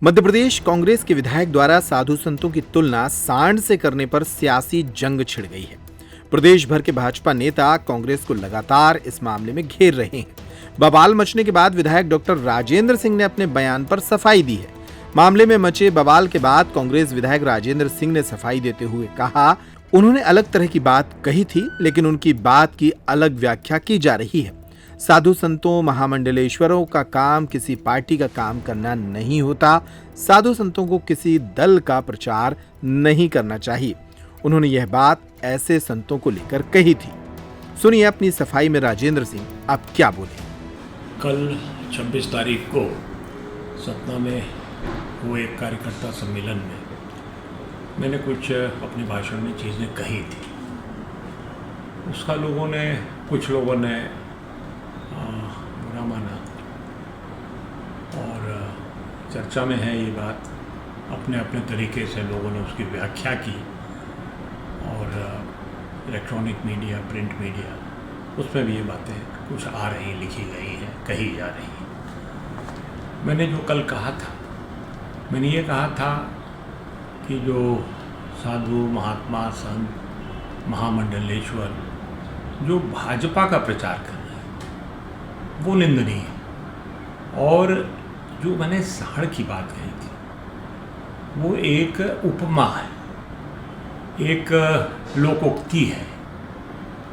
मध्य प्रदेश कांग्रेस के विधायक द्वारा साधु संतों की तुलना सांड से करने पर सियासी जंग छिड़ गई है। प्रदेश भर के भाजपा नेता कांग्रेस को लगातार इस मामले में घेर रहे हैं। बवाल मचने के बाद विधायक डॉक्टर राजेंद्र सिंह ने अपने बयान पर सफाई दी है। मामले में मचे बवाल के बाद कांग्रेस विधायक राजेंद्र सिंह ने सफाई देते हुए कहा, उन्होंने अलग तरह की बात कही थी, लेकिन उनकी बात की अलग व्याख्या की जा रही है। साधु संतों, महामंडलेश्वरों का काम किसी पार्टी का काम करना नहीं होता। साधु संतों को किसी दल का प्रचार नहीं करना चाहिए। उन्होंने यह बात ऐसे संतों को लेकर कही थी। सुनिए अपनी सफाई में राजेंद्र सिंह अब क्या बोले। कल 26 तारीख को सतना में हुए एक कार्यकर्ता सम्मेलन में मैंने कुछ अपने भाषण में चीज़ें कही थी। उसका कुछ लोगों ने बुरा माना और चर्चा में है ये बात। अपने अपने तरीके से लोगों ने उसकी व्याख्या की और इलेक्ट्रॉनिक मीडिया, प्रिंट मीडिया, उसमें भी ये बातें कुछ आ रही, लिखी गई हैं, कही जा रही हैं। मैंने जो कल कहा था, मैंने ये कहा था कि जो साधु, महात्मा, संत, महामंडलेश्वर जो भाजपा का प्रचार कर रहे हैं वो निंदनीय है। और जो मैंने सांड की बात कही थी वो एक उपमा है, एक लोकोक्ति है,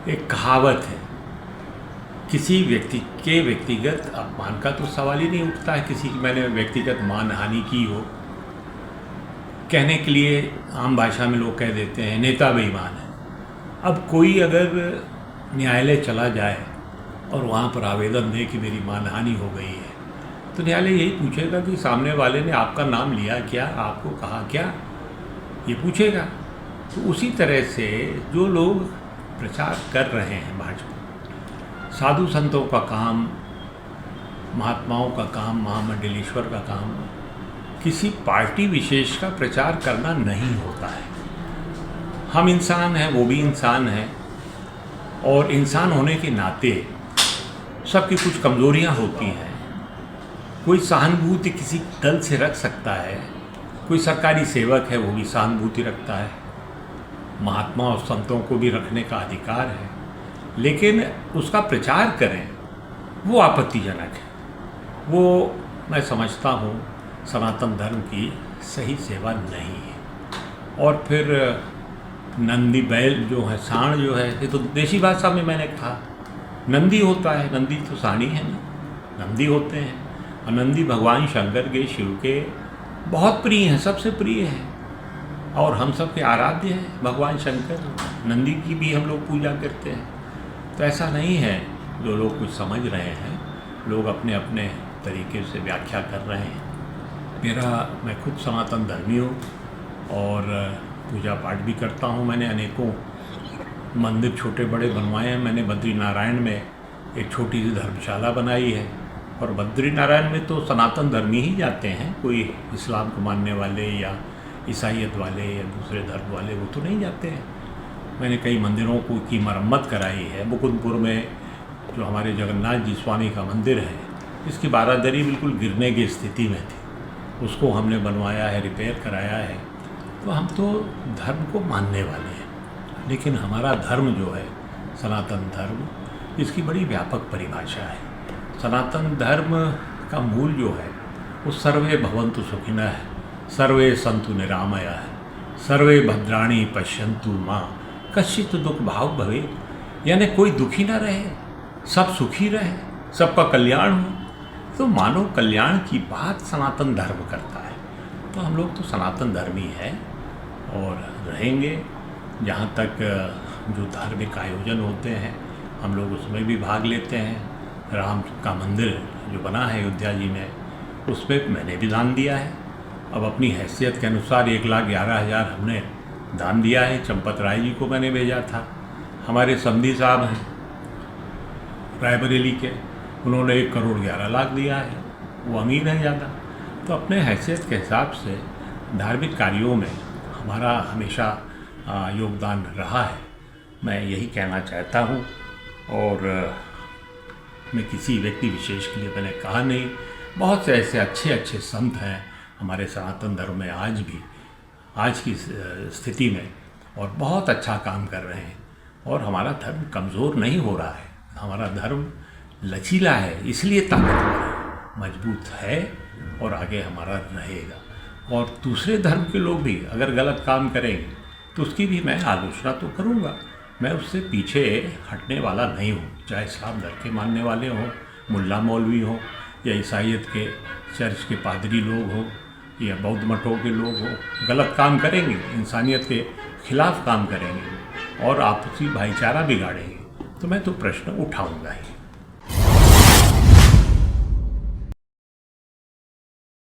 एक कहावत है। किसी व्यक्ति के व्यक्तिगत अपमान का तो सवाल ही नहीं उठता है। किसी की मैंने व्यक्तिगत मानहानि की हो, कहने के लिए आम भाषा में लोग कह देते हैं नेता बेईमान है। अब कोई अगर न्यायालय चला जाए और वहाँ पर आवेदन दे कि मेरी मानहानि हो गई है, तो न्यायालय यही पूछेगा कि सामने वाले ने आपका नाम लिया क्या, आपको कहा क्या, ये पूछेगा। तो उसी तरह से जो लोग प्रचार कर रहे हैं भाजपा, साधु संतों का काम, महात्माओं का काम, महामंडलेश्वर का काम किसी पार्टी विशेष का प्रचार करना नहीं होता है। हम इंसान हैं, वो भी इंसान हैं, और इंसान होने के नाते सबकी कुछ कमज़ोरियाँ होती हैं। कोई सहानुभूति किसी दल से रख सकता है, कोई सरकारी सेवक है वो भी सहानुभूति रखता है, महात्मा और संतों को भी रखने का अधिकार है, लेकिन उसका प्रचार करें वो आपत्तिजनक है। वो मैं समझता हूँ सनातन धर्म की सही सेवा नहीं है। और फिर नंदी बैल जो है, सांड जो है, ये तो देशी भाषा में मैंने कहा नंदी होता है। नंदी तो साणी है ना, नंदी होते हैं। और नंदी भगवान शंकर के, शिव के बहुत प्रिय हैं, सबसे प्रिय हैं और हम सब के आराध्य हैं भगवान शंकर। नंदी की भी हम लोग पूजा करते हैं। तो ऐसा नहीं है जो लोग कुछ समझ रहे हैं, लोग अपने अपने तरीके से व्याख्या कर रहे हैं। मैं खुद सनातन धर्मी हूँ और पूजा पाठ भी करता हूँ। मैंने अनेकों मंदिर छोटे बड़े बनवाए हैं। मैंने बद्रीनारायण में एक छोटी सी धर्मशाला बनाई है, और बद्रीनारायण में तो सनातन धर्मी ही जाते हैं। कोई इस्लाम को मानने वाले या ईसाइयत वाले या दूसरे धर्म वाले वो तो नहीं जाते हैं। मैंने कई मंदिरों की मरम्मत कराई है। मुकुंदपुर में जो हमारे जगन्नाथ जी स्वामी का मंदिर है, इसकी बारादरी बिल्कुल गिरने की स्थिति में थी, उसको हमने बनवाया है, रिपेयर कराया है। तो हम तो धर्म को मानने वाले हैं, लेकिन हमारा धर्म जो है सनातन धर्म, इसकी बड़ी व्यापक परिभाषा है। सनातन धर्म का मूल जो है वो सर्वे भवन्तु सुखिनः है, सर्वे सन्तु निरामया है, सर्वे भद्राणि पश्यन्तु मां कश्चित् दुख भाव भवे। यानी कोई दुखी ना रहे, सब सुखी रहे, सबका कल्याण हो। तो मानव कल्याण की बात सनातन धर्म करता है। तो हम लोग तो सनातन धर्मी हैं और रहेंगे। जहाँ तक जो धार्मिक आयोजन होते हैं हम लोग उसमें भी भाग लेते हैं। राम का मंदिर जो बना है अयोध्या जी में, उसमें मैंने भी दान दिया है। अब अपनी हैसियत के अनुसार 1,11,000 हमने दान दिया है। चंपत राय जी को मैंने भेजा था। हमारे समधी साहब हैं रायबरेली के, उन्होंने 1,11,00,000 दिया है। वो अमीर है ज़्यादा। तो अपने हैसियत के हिसाब से धार्मिक कार्यों में हमारा हमेशा योगदान रहा है, मैं यही कहना चाहता हूँ। और मैं किसी व्यक्ति विशेष के लिए मैंने कहा नहीं। बहुत से ऐसे अच्छे अच्छे संत हैं हमारे सनातन धर्म में आज की स्थिति में और बहुत अच्छा काम कर रहे हैं। और हमारा धर्म कमज़ोर नहीं हो रहा है, हमारा धर्म लचीला है, इसलिए ताकतवर है, मजबूत है और आगे हमारा रहेगा। और दूसरे धर्म के लोग भी अगर गलत काम करेंगे तो उसकी भी मैं आलोचना तो करूँगा, मैं उससे पीछे हटने वाला नहीं हूँ। चाहे इस्लाम धर्म के मानने वाले हों, मुल्ला मौलवी हों, या ईसाइयत के चर्च के पादरी लोग हों, या बौद्ध मठों के लोग हों, गलत काम करेंगे, इंसानियत के खिलाफ काम करेंगे और आपसी भाईचारा बिगाड़ेंगे तो मैं तो प्रश्न उठाऊंगा ही।